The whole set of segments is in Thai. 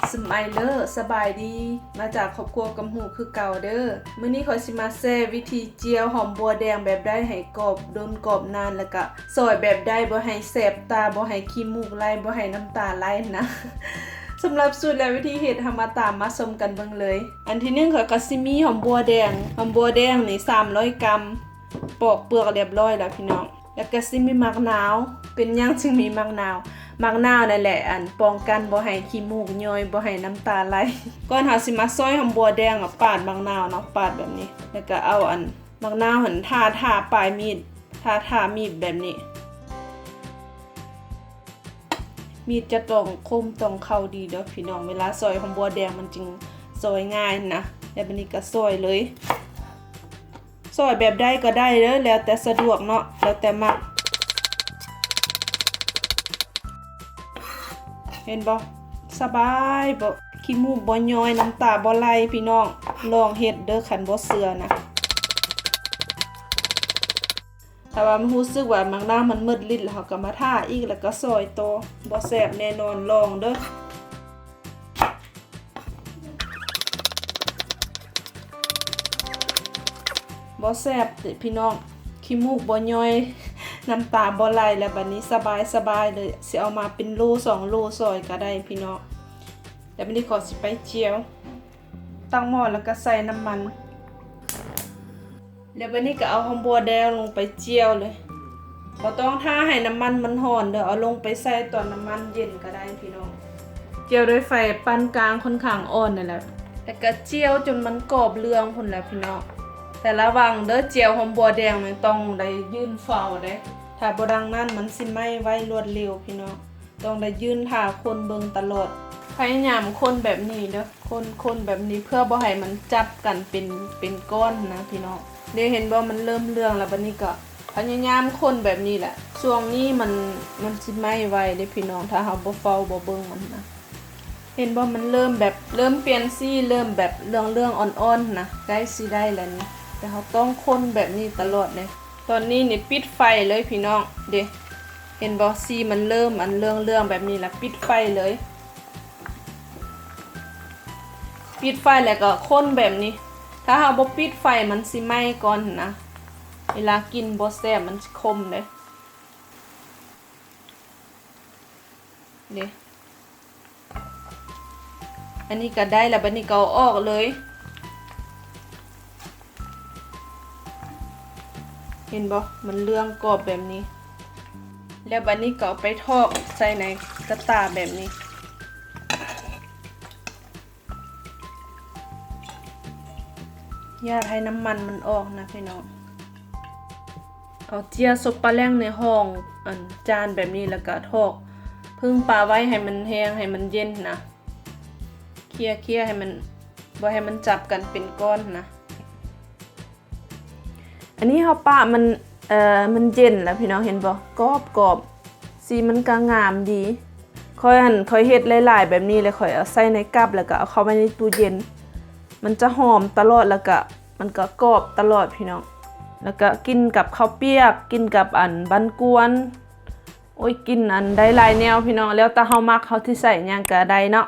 สมัยเลอสบายดีมาจากครอบครัวกำหูคือเก่าเด้อมื้อนี้ขอยสิมาแชร์วิธีเจียวหอมบัวแดงแบบได้ให้กรอบโดนกรอบนานแล้วก็ซอยแบบได้บ่ให้แสบตาบ่ให้ขี้มูกไหลบ่ให้น้ำตาไหลนะสำหรับสูตรและวิธีเฮ็ดมาตามมาชมกันเบิ่งเลยอันที่1ข้อยก็สิมีหอมบัวแดงนี่300 กรัมปอกเปลือกเรียบร้อยแล้วพี่น้องแล้วก็สิมีมะนาวเป็นหยังจึงมีมะนาวนั่นแหละอันป้องกันบ่ให้ขี้มูกย่อยบ่ให้น้ำตาไหลก่อนเฮาสิมาซอยหอมบัวแดงปาดมะนาวเนาะปาดแบบนี้แล้วก็เอาอันมะนาวหั่นทาปลายมีดทามีดแบบนี้มีดจะต้องคมต้องเข้าดีเด้อพี่น้องเวลาซอยหอมบัวแดงมันจึงซอยง่ายนะแล้วบัดนี้ก็ซอยเลยซอยแบบใดก็ได้เด้อแล้วแต่สะดวกเนาะแล้วแต่มักเห็นบ่สบายบ่ขี้มูกบ่ย้อยน้ำตาบ่ไหลพี่น้องลองเฮ็ดเด้อคันบ่เชื่อนะถ้าว่ามันรู้สึกว่ามังนาวมันมืดลิ้นแล้วเฮาก็มาทาอีกแล้วก็ซอยต่อบ่แซ่บแน่นอนลองเด้อบ่แซ่บพี่น้องขี้มูกบ่ย้อยน้ำตาบ่ไหลแล้วบัดนี้สบายเลยสิเอามาเป็นโล2โลซอยก็ได้พี่น้องแล้วบัดนี้ขอสิไปเจียวตั้งหม้อแล้วก็ใส่น้ำมันแล้วบัดนี้ก็เอาหอมบัวแดงลงไปเจียวเลยบ่ต้องท่าให้น้ำมันมันร้อนเด้อเอาลงไปใส่ตอนน้ำมันเย็นก็ได้พี่น้องเจียวด้วยไฟปานกลางค่อนข้างอ่อนนั่นแหละแล้วก็เจียวจนมันกรอบเหลืองพุ่นแหละพี่น้องแต่ระวังเด้อเจียวหอมบัวแดงมันต้องได้ยืนเฝ้าเด้ถ้าบ่ดังนั้นมันสิไหม้ไวรวดเร็วพี่น้องต้องได้ยืนท่าคนเบิ่งตลอดพยายามคนแบบนี้เด้อคนแบบนี้เพื่อบ่ให้มันจับกันเป็นก้อนนะพี่น้องเดี๋ยวเห็นบ่มันเริ่มเรื่องแล้วบัดนี้ก็พยายามคนแบบนี้แหละช่วงนี้มันสิไหม้ไวเด้พี่น้องถ้าเฮาบ่เฝ้าบ่เบิ่งมันนะเห็นบ่มันเริ่มเปลี่ยนสีเริ่มแบบเรื่องอ่อนๆนะใกล้สิได้แล้วนี่แต่เขาต้องคนแบบนี้ตลอดเลยตอนนี้นี่ปิดไฟเลยพี่น้องเด้เห็นบ่สีมันเริ่มเรื่องแบบนี้แล้วปิดไฟเลยปิดไฟแล้วก็คนแบบนี้ถ้าเราบ่ปิดไฟมันสิไหม้ก่อนนะเวลากินบ่แซ่บมันคมเลยเด้อันนี้ก็ได้แล้วบัดนี้ก็เอาออกเลยเห็นบ่มันเรื่องกรอบแบบนี้แล้วบัดนี้ก็เอาไปทอดใส่ในกระตาแบบนี้อย่าให้น้ำมันออกนะพี่น้องเอาเจียซุปปลาแรงในห้องจานแบบนี้แล้วก็ทอดพึ่งปลาไว้ให้มันแห้งให้มันเย็นนะเคี่ยให้มันบ่ให้มันจับกันเป็นก้อนนะอันนี้เฮาปะมันเย็นแล้วพี่น้องเห็นบ่กรอบสีมันก็งามดีค่อยเฮ็ดหลายๆแบบนี้เลยค่อยเอาใส่ในกั๊บแล้วก็เอาเข้าไว้ในตู้เย็นมันจะหอมตลอดแล้วก็มันก็กรอบตลอดพี่น้องแล้วก็กินกับข้าวเปียกกินกับบันกวนโอ้ยกินได้หลายแนวพี่น้องแล้วแต่เฮามักเฮาที่ใส่หยังก็ได้เนาะ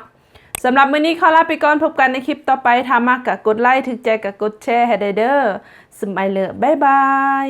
สำหรับมื้อนี้ขอลาไปก่อนพบกันในคลิปต่อไปถ้ามักก็กดไลค์ถึกใจก็กดแชร์ให้ได้เด้อสมัยเลยบ๊ายบาย